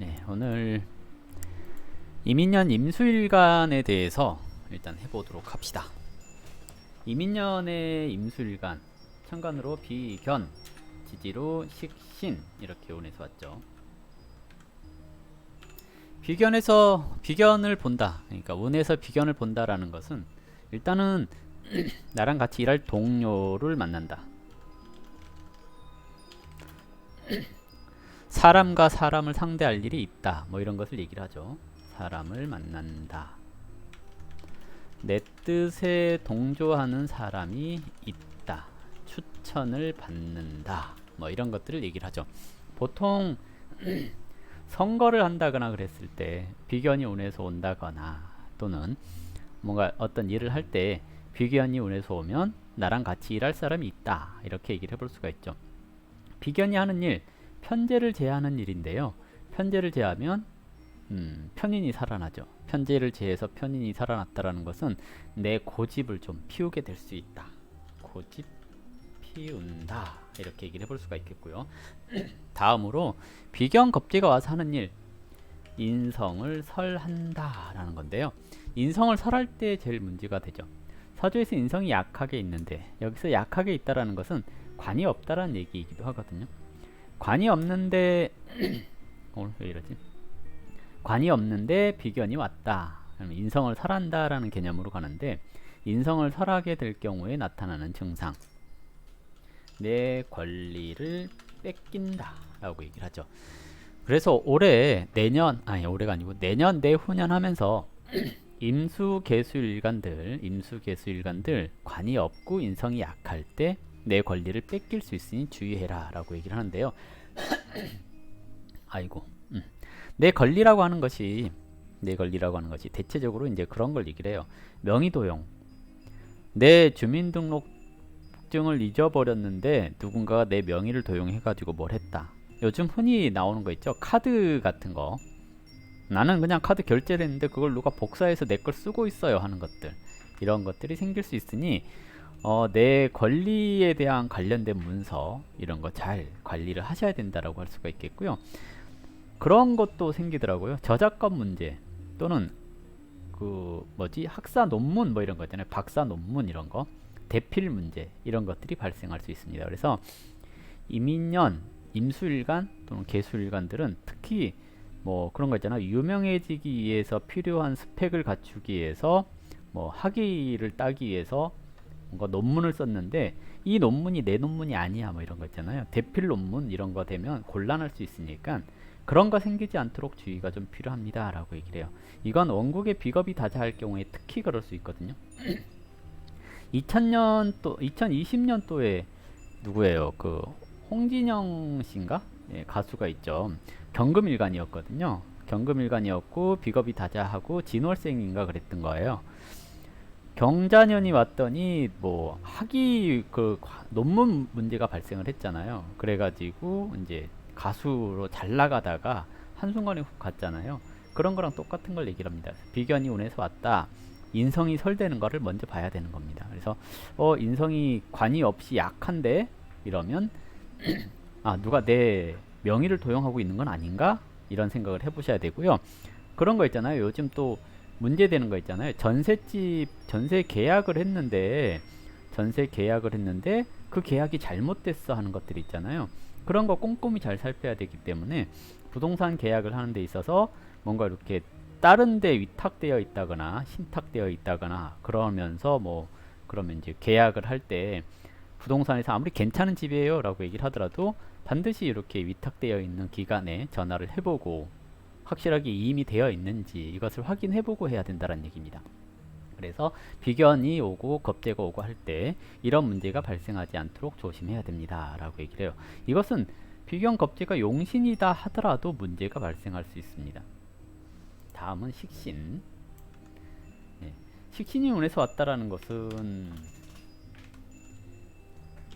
네, 오늘 이민년 임수일간에 대해서 일단 해보도록 합시다. 이민년의 임수일간, 천간으로 비견, 지지로 식신 이렇게 운에서 왔죠. 비견을 본다. 그러니까 운에서 비견을 본다라는 것은 일단은 나랑 같이 일할 동료를 만난다. 사람과 사람을 상대할 일이 있다. 뭐 이런 것을 얘기를 하죠. 사람을 만난다. 내 뜻에 동조하는 사람이 있다. 추천을 받는다. 뭐 이런 것들을 얘기를 하죠. 보통 선거를 한다거나 그랬을 때 비견이 운에서 온다거나 또는 뭔가 어떤 일을 할 때 비견이 운에서 오면 나랑 같이 일할 사람이 있다. 이렇게 얘기를 해볼 수가 있죠. 비견이 하는 일, 편제를 제하는 일인데요. 편제를 제하면 편인이 살아나죠. 편제를 제해서 편인이 살아났다라는 것은 내 고집을 좀 피우게 될 수 있다. 고집 피운다. 이렇게 얘기를 해볼 수가 있겠고요. 다음으로 비견 겁재가 와서 하는 일, 인성을 설한다 라는 건데요. 인성을 설할 때 제일 문제가 되죠. 사주에서 인성이 약하게 있는데 여기서 약하게 있다라는 것은 관이 없다라는 얘기이기도 하거든요. 관이 없는데 오늘 왜 이러지? 관이 없는데 비견이 왔다. 그러면 인성을 설한다라는 개념으로 가는데 인성을 설하게 될 경우에 나타나는 증상, 내 권리를 뺏긴다 라고 얘기를 하죠. 그래서 올해가 아니고 내년 내후년 하면서 임수개수일간들 관이 없고 인성이 약할 때 내 권리를 뺏길 수 있으니 주의해라 라고 얘기를 하는데요. 아이고 내 권리라고 하는 것이 대체적으로 이제 그런 걸 얘기를 해요. 명의도용, 내 주민등록증을 잊어버렸는데 누군가가 내 명의를 도용해 가지고 뭘 했다. 요즘 흔히 나오는 거 있죠. 카드 같은 거, 나는 그냥 카드 결제를 했는데 그걸 누가 복사해서 내 걸 쓰고 있어요 하는 것들, 이런 것들이 생길 수 있으니 내 권리에 대한 관련된 문서 이런 거 잘 관리를 하셔야 된다라고 할 수가 있겠고요. 그런 것도 생기더라고요. 저작권 문제 또는 학사 논문 뭐 이런 거 있잖아요. 박사 논문 이런 거, 대필 문제 이런 것들이 발생할 수 있습니다. 그래서 이민년, 임수일간 또는 개수일간들은 특히 뭐 그런 거 있잖아요. 유명해지기 위해서 필요한 스펙을 갖추기 위해서 뭐 학위를 따기 위해서 뭔가 논문을 썼는데 이 논문이 내 논문이 아니야 뭐 이런 거 있잖아요. 대필 논문 이런 거 되면 곤란할 수 있으니까 그런 거 생기지 않도록 주의가 좀 필요합니다 라고 얘기를 해요. 이건 원국의 비겁이 다자할 경우에 특히 그럴 수 있거든요. 2020년도에 누구예요? 그 홍진영 씨인가? 예, 가수가 있죠. 경금일간이었거든요. 경금일간이었고 비겁이 다자하고 진월생인가 그랬던 거예요. 경자년이 왔더니 뭐 학위 논문 문제가 발생을 했잖아요. 그래가지고 이제 가수로 잘 나가다가 한순간에 훅 갔잖아요. 그런 거랑 똑같은 걸 얘기를 합니다. 비견이 운에서 왔다. 인성이 설되는 거를 먼저 봐야 되는 겁니다. 그래서 인성이 관이 없이 약한데 이러면 누가 내 명의를 도용하고 있는 건 아닌가? 이런 생각을 해보셔야 되고요. 그런 거 있잖아요. 요즘 또 문제되는 거 있잖아요. 전세 계약을 했는데 그 계약이 잘못됐어 하는 것들이 있잖아요. 그런 거 꼼꼼히 잘 살펴야 되기 때문에 부동산 계약을 하는 데 있어서 뭔가 이렇게 다른 데 위탁되어 있다거나 신탁되어 있다거나 그러면서 그러면 이제 계약을 할 때 부동산에서 아무리 괜찮은 집이에요 라고 얘기를 하더라도 반드시 이렇게 위탁되어 있는 기간에 전화를 해보고 확실하게 이임이 되어 있는지 이것을 확인해보고 해야 된다는 얘기입니다. 그래서 비견이 오고 겁재가 오고 할 때 이런 문제가 발생하지 않도록 조심해야 됩니다 라고 얘기를 해요. 이것은 비견 겁재가 용신이다 하더라도 문제가 발생할 수 있습니다. 다음은 식신. 네. 식신이 운에서 왔다라는 것은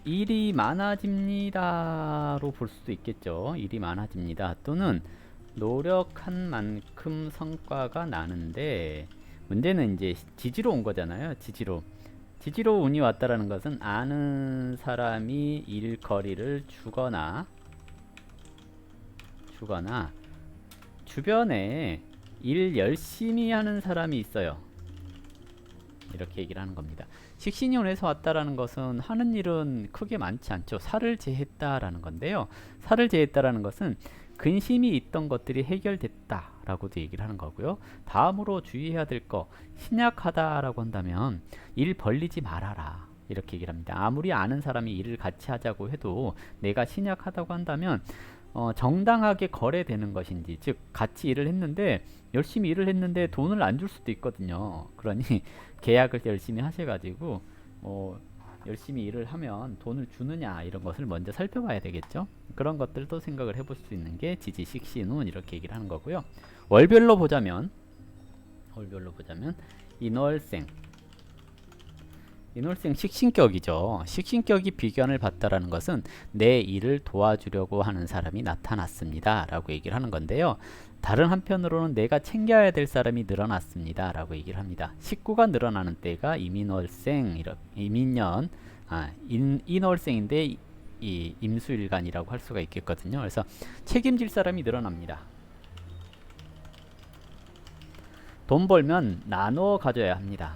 일이 많아집니다로 볼 수도 있겠죠. 일이 많아집니다 또는 노력한 만큼 성과가 나는데 문제는 이제 지지로 온 거잖아요. 지지로 운이 왔다라는 것은 아는 사람이 일거리를 주거나 주변에 일 열심히 하는 사람이 있어요. 이렇게 얘기를 하는 겁니다. 식신이 운에서 왔다라는 것은 하는 일은 크게 많지 않죠. 살을 제했다라는 건데요. 살을 제했다라는 것은 근심이 있던 것들이 해결됐다라고도 얘기를 하는 거고요. 다음으로 주의해야 될 거, 신약하다라고 한다면 일 벌리지 말아라. 이렇게 얘기를 합니다. 아무리 아는 사람이 일을 같이 하자고 해도 내가 신약하다고 한다면 정당하게 거래되는 것인지, 즉 같이 일을 했는데 열심히 일을 했는데 돈을 안 줄 수도 있거든요. 그러니 계약을 열심히 하셔가지고 열심히 일을 하면 돈을 주느냐 이런 것을 먼저 살펴봐야 되겠죠. 그런 것들도 생각을 해볼 수 있는 게 지지, 식신운 이렇게 얘기를 하는 거고요. 월별로 보자면 인월생 식신격이죠. 식신격이 비견을 받다라는 것은 내 일을 도와주려고 하는 사람이 나타났습니다 라고 얘기를 하는 건데요. 다른 한편으로는 내가 챙겨야 될 사람이 늘어났습니다 라고 얘기를 합니다. 식구가 늘어나는 때가 임인월생, 임인년, 인월생인데 이 임수일간이라고 할 수가 있겠거든요. 그래서 책임질 사람이 늘어납니다. 돈 벌면 나눠 가져야 합니다.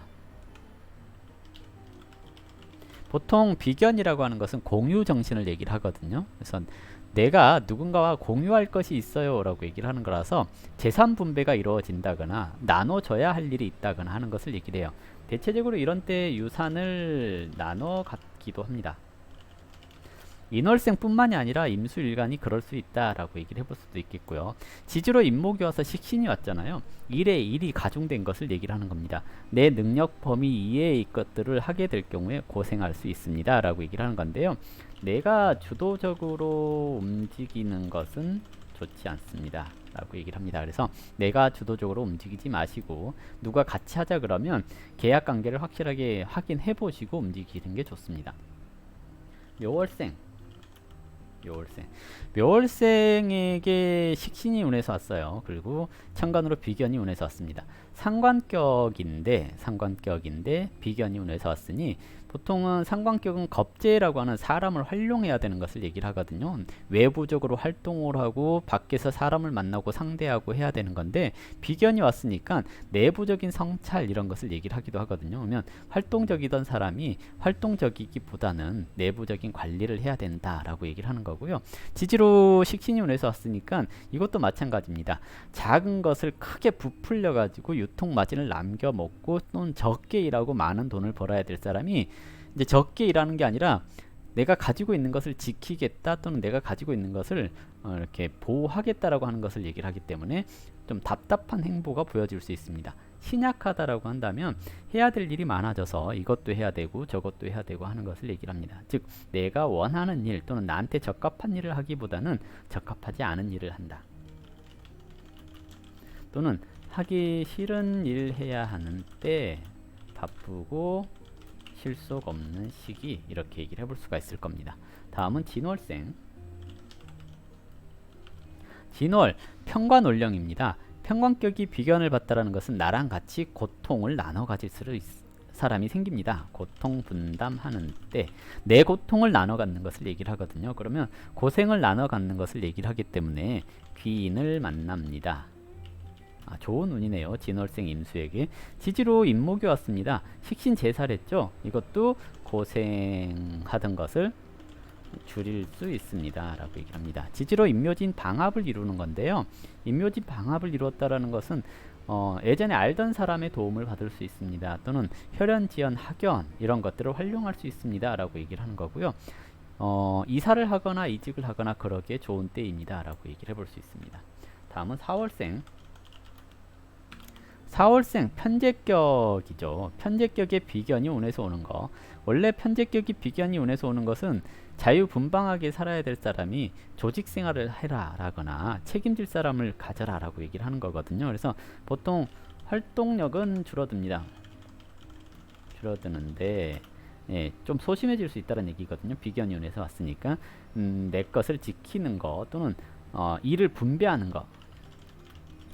보통 비견이라고 하는 것은 공유 정신을 얘기를 하거든요. 그래서 내가 누군가와 공유할 것이 있어요 라고 얘기를 하는 거라서 재산 분배가 이루어진다거나 나눠줘야 할 일이 있다거나 하는 것을 얘기를 해요. 대체적으로 이런 때 유산을 나눠 갖기도 합니다. 인월생 뿐만이 아니라 임수일간이 그럴 수 있다라고 얘기를 해볼 수도 있겠고요. 지지로 임목이 와서 식신이 왔잖아요. 일에 일이 가중된 것을 얘기를 하는 겁니다. 내 능력 범위 이외의 것들을 하게 될 경우에 고생할 수 있습니다 라고 얘기를 하는 건데요. 내가 주도적으로 움직이는 것은 좋지 않습니다 라고 얘기를 합니다. 그래서 내가 주도적으로 움직이지 마시고 누가 같이 하자 그러면 계약 관계를 확실하게 확인해 보시고 움직이는 게 좋습니다. 묘월생에게 식신이 운에서 왔어요. 그리고 천간으로 비견이 운에서 왔습니다. 상관격인데 비견이 운에서 왔으니 보통은 상관격은 겁재라고 하는 사람을 활용해야 되는 것을 얘기를 하거든요. 외부적으로 활동을 하고 밖에서 사람을 만나고 상대하고 해야 되는 건데 비견이 왔으니까 내부적인 성찰 이런 것을 얘기를 하기도 하거든요. 그러면 활동적이던 사람이 활동적이기보다는 내부적인 관리를 해야 된다라고 얘기를 하는 거고요. 지지로 식신이 운에서 왔으니까 이것도 마찬가지입니다. 작은 것을 크게 부풀려 가지고 유통마진을 남겨 먹고 또는 적게 일하고 많은 돈을 벌어야 될 사람이 이제 적게 일하는 게 아니라 내가 가지고 있는 것을 지키겠다 또는 내가 가지고 있는 것을 이렇게 보호하겠다라고 하는 것을 얘기를 하기 때문에 좀 답답한 행보가 보여질 수 있습니다. 신약하다라고 한다면 해야 될 일이 많아져서 이것도 해야 되고 저것도 해야 되고 하는 것을 얘기를 합니다. 즉 내가 원하는 일 또는 나한테 적합한 일을 하기보다는 적합하지 않은 일을 한다. 또는 하기 싫은 일 해야 하는 때 바쁘고 실속 없는 시기 이렇게 얘기를 해볼 수가 있을 겁니다. 다음은 진월생. 진월 편관올령입니다. 편관격이 비견을 받다라는 것은 나랑 같이 고통을 나눠 가질 사람이 생깁니다. 고통 분담하는 때 내 고통을 나눠 갖는 것을 얘기를 하거든요. 그러면 고생을 나눠 갖는 것을 얘기를 하기 때문에 귀인을 만납니다. 좋은 운이네요. 진월생 임수에게. 지지로 임목이 왔습니다. 식신 제살했죠. 이것도 고생하던 것을 줄일 수 있습니다 라고 얘기를 합니다. 지지로 임묘진 방합을 이루는 건데요. 임묘진 방합을 이루었다라는 것은 예전에 알던 사람의 도움을 받을 수 있습니다. 또는 혈연, 지연, 학연 이런 것들을 활용할 수 있습니다 라고 얘기를 하는 거고요. 이사를 하거나 이직을 하거나 그러기에 좋은 때입니다 라고 얘기를 해볼 수 있습니다. 다음은 사월생. 사월생 편제격이죠. 편제격의 비견이 운에서 오는 거. 원래 편제격이 비견이 운에서 오는 것은 자유분방하게 살아야 될 사람이 조직생활을 해라 라거나 책임질 사람을 가져라 라고 얘기를 하는 거거든요. 그래서 보통 활동력은 줄어드는데 좀 소심해질 수 있다는 얘기거든요. 비견이 운에서 왔으니까 내 것을 지키는 거 또는 일을 분배하는 거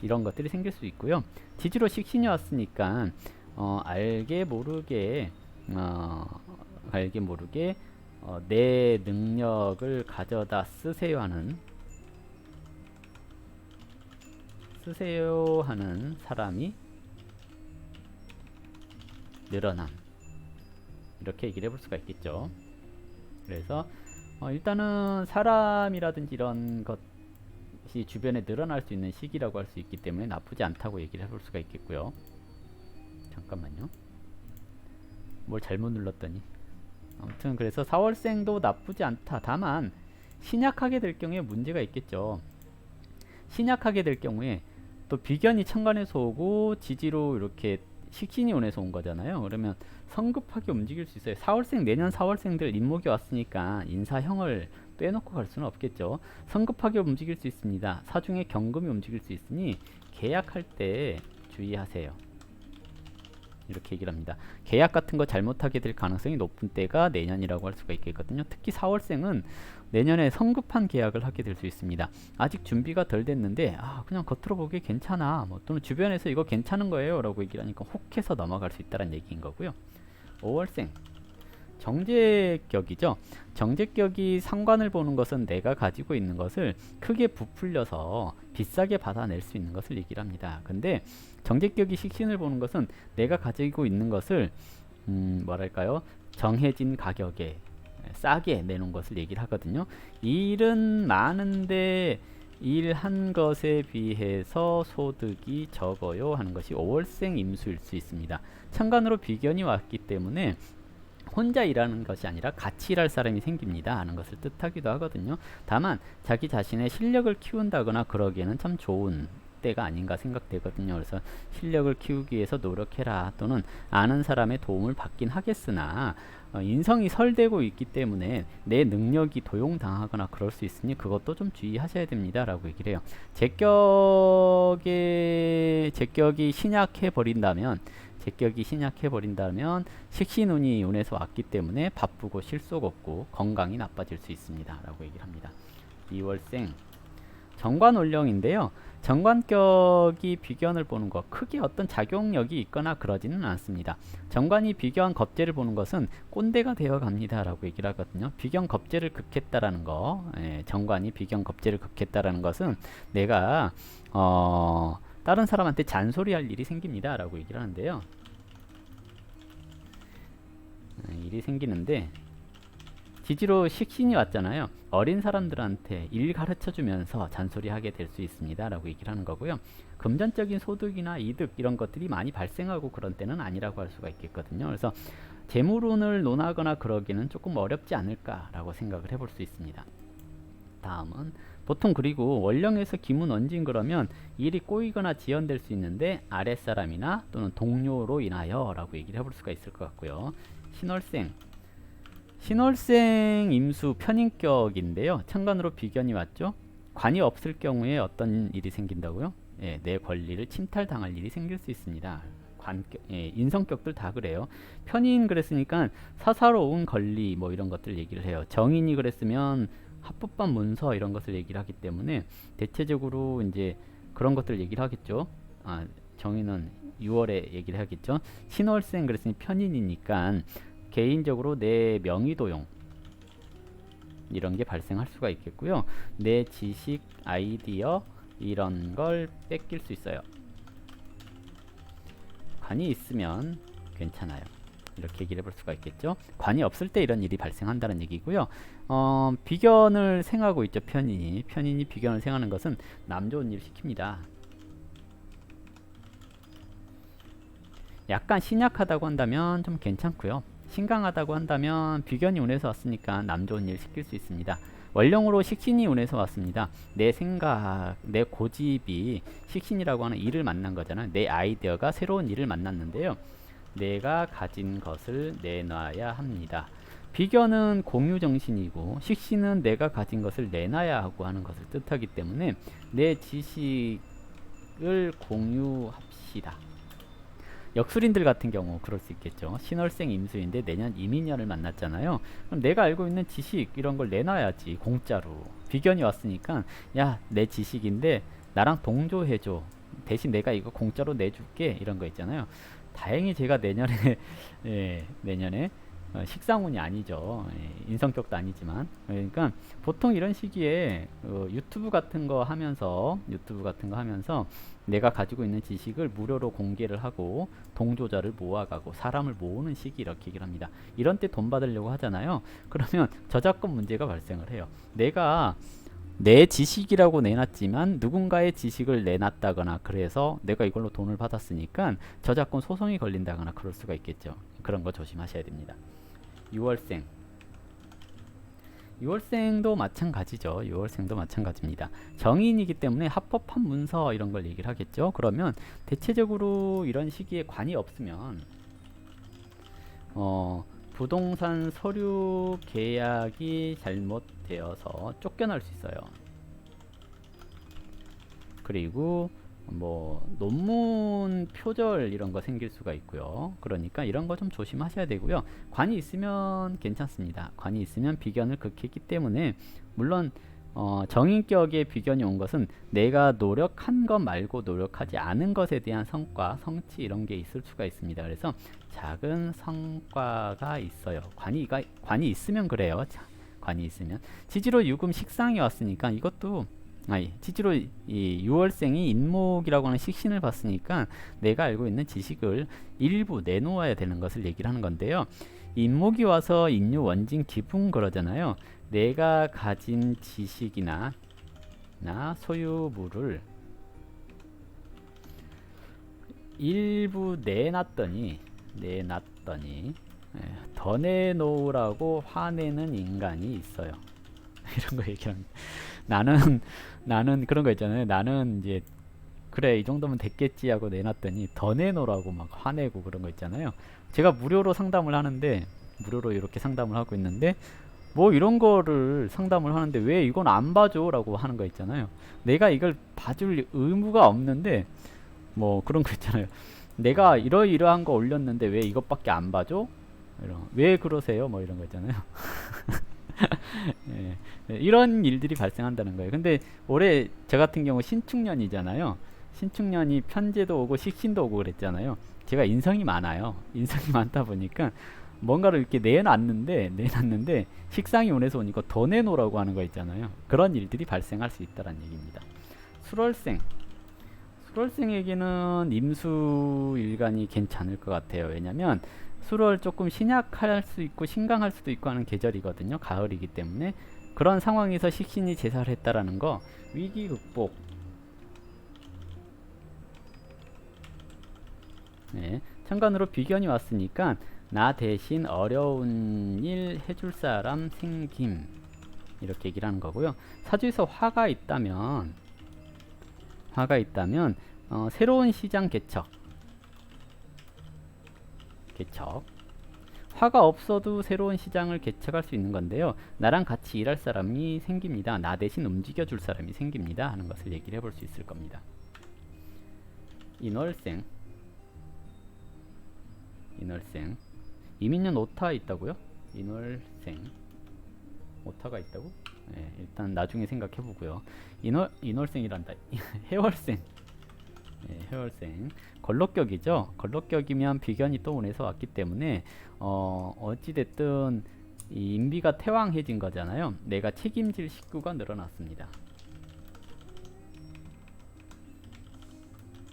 이런 것들이 생길 수 있고요. 지지로 식신이 왔으니까 알게 모르게 내 능력을 가져다 쓰세요 하는 쓰세요 하는 사람이 늘어남, 이렇게 얘기를 해볼 수가 있겠죠. 그래서 일단은 사람이라든지 이런 것이 주변에 늘어날 수 있는 시기라고 할 수 있기 때문에 나쁘지 않다고 얘기를 해볼 수가 있겠고요. 잠깐만요, 뭘 잘못 눌렀더니. 아무튼 그래서 4월생도 나쁘지 않다. 다만 신약하게 될 경우에 문제가 있겠죠. 신약하게 될 경우에 또 비견이 천간에서 오고 지지로 이렇게 식신이 운에서 온 거잖아요. 그러면 성급하게 움직일 수 있어요. 4월생, 내년 4월생들 인목이 왔으니까 인사형을 빼놓고 갈 수는 없겠죠. 성급하게 움직일 수 있습니다. 사중에 경금이 움직일 수 있으니 계약할 때 주의하세요, 이렇게 얘기를 합니다. 계약 같은 거 잘못하게 될 가능성이 높은 때가 내년이라고 할 수가 있겠거든요. 특히 4월생은 내년에 성급한 계약을 하게 될 수 있습니다. 아직 준비가 덜 됐는데 그냥 겉으로 보기에 괜찮아, 또는 주변에서 이거 괜찮은 거예요 라고 얘기를 하니까 혹해서 넘어갈 수 있다는 얘기인 거고요. 5월생 정제격이죠. 정제격이 상관을 보는 것은 내가 가지고 있는 것을 크게 부풀려서 비싸게 받아낼 수 있는 것을 얘기를 합니다. 근데 정제격이 식신을 보는 것은 내가 가지고 있는 것을 뭐랄까요, 정해진 가격에 싸게 내놓은 것을 얘기를 하거든요. 일은 많은데 일한 것에 비해서 소득이 적어요 하는 것이 5월생 임수일 수 있습니다. 천간으로 비견이 왔기 때문에 혼자 일하는 것이 아니라 같이 일할 사람이 생깁니다 하는 것을 뜻하기도 하거든요. 다만 자기 자신의 실력을 키운다거나 그러기에는 참 좋은 때가 아닌가 생각되거든요. 그래서 실력을 키우기 위해서 노력해라, 또는 아는 사람의 도움을 받긴 하겠으나 인성이 설되고 있기 때문에 내 능력이 도용당하거나 그럴 수 있으니 그것도 좀 주의하셔야 됩니다 라고 얘기를 해요. 제격이 신약해 버린다면 식신운이 운에서 왔기 때문에 바쁘고 실속 없고 건강이 나빠질 수 있습니다 라고 얘기를 합니다. 2월생 정관올령인데요. 정관격이 비견을 보는 것, 크게 어떤 작용력이 있거나 그러지는 않습니다. 정관이 비견 겁재를 보는 것은 꼰대가 되어 갑니다 라고 얘기를 하거든요. 비견 겁재를 극했다라는 거, 정관이 비견 겁재를 극했다라는 것은 내가 다른 사람한테 잔소리할 일이 생깁니다 라고 얘기를 하는데요. 일이 생기는데 지지로 식신이 왔잖아요. 어린 사람들한테 일 가르쳐주면서 잔소리하게 될 수 있습니다 라고 얘기를 하는 거고요. 금전적인 소득이나 이득 이런 것들이 많이 발생하고 그런 때는 아니라고 할 수가 있겠거든요. 그래서 재물운을 논하거나 그러기는 조금 어렵지 않을까 라고 생각을 해볼 수 있습니다. 다음은 보통 그리고 원령에서 기문 언진 그러면 일이 꼬이거나 지연될 수 있는데 아랫사람이나 또는 동료로 인하여 라고 얘기를 해볼 수가 있을 것 같고요. 신월생 임수 편인격인데요. 천간으로 비견이 왔죠. 관이 없을 경우에 어떤 일이 생긴다고요? 내 권리를 침탈당할 일이 생길 수 있습니다. 인성격들 다 그래요. 편인 그랬으니까 사사로운 권리 뭐 이런 것들 얘기를 해요. 정인이 그랬으면 합법반 문서 이런 것을 얘기를 하기 때문에 대체적으로 이제 그런 것들 얘기를 하겠죠. 정인은 6월에 얘기를 하겠죠. 신월생 그랬으니 편인이니까 개인적으로 내 명의도용 이런 게 발생할 수가 있겠고요. 내 지식, 아이디어 이런 걸 뺏길 수 있어요. 관이 있으면 괜찮아요. 이렇게 얘기를 해볼 수가 있겠죠. 관이 없을 때 이런 일이 발생한다는 얘기고요. 비견을 생하고 있죠. 편인이 비견을 생하는 것은 남 좋은 일 시킵니다. 약간 신약하다고 한다면 좀 괜찮고요. 신강하다고 한다면 비견이 운에서 왔으니까 남 좋은 일 시킬 수 있습니다. 원령으로 식신이 운에서 왔습니다. 내 생각, 내 고집이 식신이라고 하는 일을 만난 거잖아요. 내 아이디어가 새로운 일을 만났는데요. 내가 가진 것을 내놔야 합니다. 비견은 공유정신이고 식신은 내가 가진 것을 내놔야 하고 하는 것을 뜻하기 때문에 내 지식을 공유합시다. 역술인들 같은 경우 그럴 수 있겠죠. 신월생 임수인데 내년 이민년을 만났잖아요. 그럼 내가 알고 있는 지식 이런 걸 내놔야지, 공짜로. 비견이 왔으니까 야, 내 지식인데 나랑 동조해줘, 대신 내가 이거 공짜로 내줄게, 이런 거 있잖아요. 다행히 제가 내년에 내년에 식상운이 아니죠. 예, 인성격도 아니지만. 그러니까 보통 이런 시기에 유튜브 같은 거 하면서 내가 가지고 있는 지식을 무료로 공개를 하고 동조자를 모아가고 사람을 모으는 시기 이렇게 얘기를 합니다. 이런 때 돈 받으려고 하잖아요. 그러면 저작권 문제가 발생을 해요. 내가 내 지식이라고 내놨지만 누군가의 지식을 내놨다거나 그래서 내가 이걸로 돈을 받았으니까 저작권 소송이 걸린다거나 그럴 수가 있겠죠. 그런 거 조심하셔야 됩니다. 6월생. 6월생도 마찬가지죠. 6월생도 마찬가지입니다. 정인이기 때문에 합법한 문서 이런 걸 얘기를 하겠죠. 그러면 대체적으로 이런 시기에 관이 없으면 부동산 서류 계약이 잘못되어서 쫓겨날 수 있어요. 그리고 뭐 논문 표절 이런 거 생길 수가 있고요. 그러니까 이런 거 좀 조심하셔야 되고요. 관이 있으면 괜찮습니다. 관이 있으면 비견을 극했기 때문에 물론 정인격의 비견이 온 것은 내가 노력한 것 말고 노력하지 않은 것에 대한 성과, 성취 이런 게 있을 수가 있습니다. 그래서 작은 성과가 있어요. 관이 있으면 그래요. 관이 있으면 지지로 유금 식상이 왔으니까 이것도 지지로 이 6월생이 인목이라고 하는 식신을 봤으니까 내가 알고 있는 지식을 일부 내놓아야 되는 것을 얘기를 하는 건데요. 인목이 와서 인유 원진 기분 그러잖아요. 내가 가진 지식이나 소유물을 일부 내놨더니 더 내놓으라고 화내는 인간이 있어요. 이런 거 얘기합니다. 나는 그런 거 있잖아요. 나는 이제 그래 이 정도면 됐겠지 하고 내놨더니 더 내놓으라고 막 화내고 그런 거 있잖아요. 제가 무료로 상담을 하는데 무료로 이렇게 상담을 하고 있는데 뭐 이런 거를 상담을 하는데 왜 이건 안 봐줘 라고 하는 거 있잖아요. 내가 이걸 봐줄 의무가 없는데 뭐 그런 거 있잖아요. 내가 이러이러한 거 올렸는데 왜 이것밖에 안 봐줘? 왜 그러세요? 뭐 이런 거 있잖아요. 예, 이런 일들이 발생한다는 거예요. 근데 올해 저 같은 경우 신축년이잖아요. 신축년이 편제도 오고 식신도 오고 그랬잖아요. 제가 인성이 많아요. 인성이 많다 보니까 뭔가를 이렇게 내놨는데 식상이 온에서 오니까 더 내놓으라고 하는 거 있잖아요. 그런 일들이 발생할 수 있다는 얘기입니다. 수월생에게는 임수일간이 괜찮을 것 같아요. 왜냐면 수월 조금 신약할 수 있고 신강할 수도 있고 하는 계절이거든요. 가을이기 때문에 그런 상황에서 식신이 제사를 했다라는 거 위기 극복. 네, 천간으로 비견이 왔으니까 나 대신 어려운 일 해줄 사람 생김 이렇게 얘기를 하는 거고요. 사주에서 화가 있다면 새로운 시장 개척. 화가 없어도 새로운 시장을 개척할 수 있는 건데요. 나랑 같이 일할 사람이 생깁니다. 나 대신 움직여줄 사람이 생깁니다. 하는 것을 얘기를 해볼 수 있을 겁니다. 인월생. 이민년 오타 있다고요? 인월생. 오타가 있다고? 네, 일단 나중에 생각해 보고요. 인월생이란다. 해월생. 네, 해월생. 걸록격이죠. 걸록격이면 비견이 또 운에서 왔기 때문에 어찌됐든 이 인비가 태왕해진 거잖아요. 내가 책임질 식구가 늘어났습니다.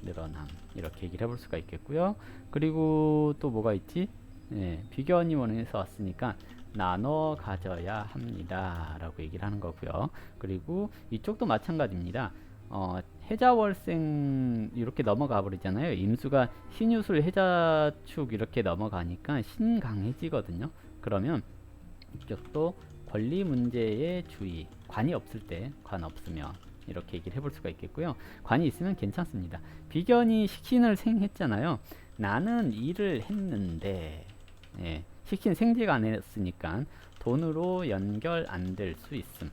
늘어남 이렇게 얘기를 해볼 수가 있겠고요. 그리고 또 뭐가 있지? 네, 비견이 원에서 왔으니까 나눠 가져야 합니다 라고 얘기를 하는 거고요. 그리고 이쪽도 마찬가지입니다. 해자월생 이렇게 넘어가 버리잖아요. 임수가 신유술 해자축 이렇게 넘어가니까 신강해지거든요. 그러면 이쪽도 권리 문제에 주의. 관이 없을 때, 관 없으면 이렇게 얘기를 해볼 수가 있겠고요. 관이 있으면 괜찮습니다. 비견이 식신을 생했잖아요. 나는 일을 했는데 식신 생지가 안 했으니까 돈으로 연결 안 될 수 있음.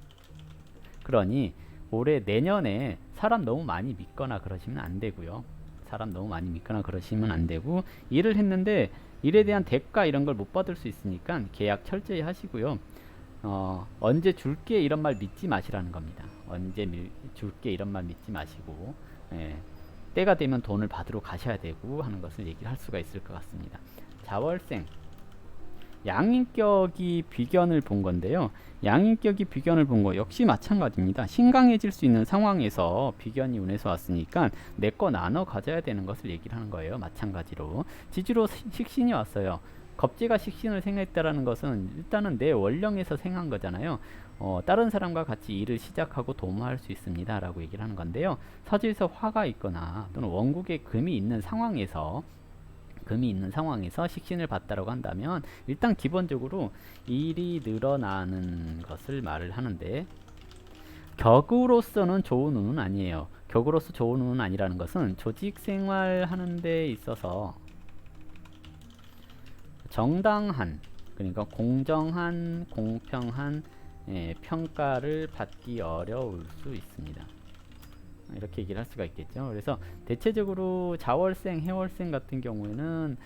그러니 올해 내년에 사람 너무 많이 믿거나 그러시면 안 되고요. 일을 했는데 일에 대한 대가 이런 걸 못 받을 수 있으니까 계약 철저히 하시고요. 언제 줄게 이런 말 믿지 마시라는 겁니다. 줄게 이런 말 믿지 마시고 때가 되면 돈을 받으러 가셔야 되고 하는 것을 얘기를 할 수가 있을 것 같습니다. 자월생. 양인격이 비견을 본 건데요. 양인격이 비견을 본 거 역시 마찬가지입니다. 신강해질 수 있는 상황에서 비견이 운에서 왔으니까 내 거 나눠 가져야 되는 것을 얘기를 하는 거예요. 마찬가지로 지지로 식신이 왔어요. 겁재가 식신을 생했다라는 것은 일단은 내 원령에서 생한 거잖아요. 다른 사람과 같이 일을 시작하고 도모할 수 있습니다 라고 얘기를 하는 건데요. 사주에서 화가 있거나 또는 원국에 금이 있는 상황에서 식신을 받다라고 한다면 일단 기본적으로 일이 늘어나는 것을 말을 하는데, 격으로서는 좋은 운은 아니에요. 격으로서 좋은 운은 아니라는 것은 조직 생활하는 데 있어서 정당한, 그러니까 공정한, 공평한 평가를 받기 어려울 수 있습니다. 이렇게 얘기를 할 수가 있겠죠. 그래서 대체적으로 자월생, 해월생 같은 경우에는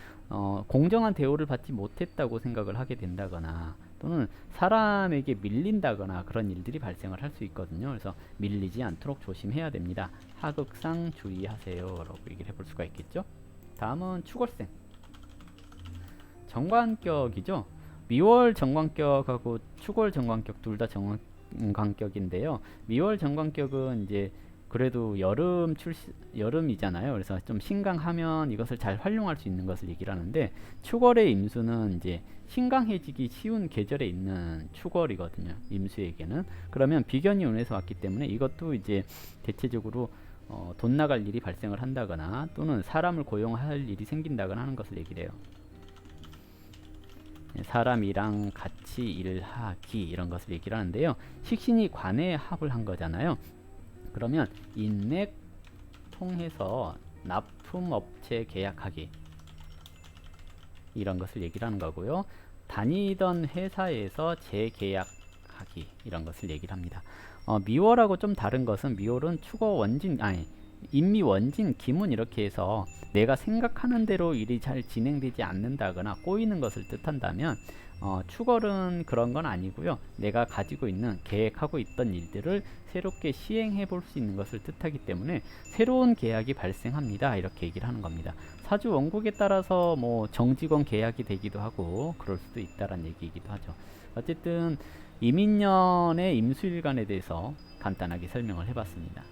공정한 대우를 받지 못했다고 생각을 하게 된다거나 또는 사람에게 밀린다거나 그런 일들이 발생을 할 수 있거든요. 그래서 밀리지 않도록 조심해야 됩니다. 하극상 주의하세요 라고 얘기를 해볼 수가 있겠죠. 다음은 축월생, 정관격이죠. 미월 정관격하고 축월 정관격 둘 다 정관격인데요. 미월 정관격은 이제 그래도 여름이잖아요. 그래서 좀 신강하면 이것을 잘 활용할 수 있는 것을 얘기를 하는데, 축월의 임수는 이제 신강해지기 쉬운 계절에 있는 축월이거든요. 임수에게는. 그러면 비견이 운에서 왔기 때문에 이것도 이제 대체적으로 돈 나갈 일이 발생을 한다거나 또는 사람을 고용할 일이 생긴다거나 하는 것을 얘기를 해요. 사람이랑 같이 일하기 이런 것을 얘기를 하는데요. 식신이 관에 합을 한 거잖아요. 그러면 인맥 통해서 납품업체 계약하기 이런 것을 얘기를 하는 거고요. 다니던 회사에서 재계약하기 이런 것을 얘기를 합니다. 미월하고 좀 다른 것은 미월은 축어 원진 인미 원진 기문 이렇게 해서 내가 생각하는 대로 일이 잘 진행되지 않는다거나 꼬이는 것을 뜻한다면, 축월은 그런 건 아니고요. 내가 가지고 있는 계획하고 있던 일들을 새롭게 시행해 볼 수 있는 것을 뜻하기 때문에 새로운 계약이 발생합니다 이렇게 얘기를 하는 겁니다. 사주 원국에 따라서 뭐 정직원 계약이 되기도 하고 그럴 수도 있다라는 얘기이기도 하죠. 어쨌든 이민년의 임수일간에 대해서 간단하게 설명을 해봤습니다.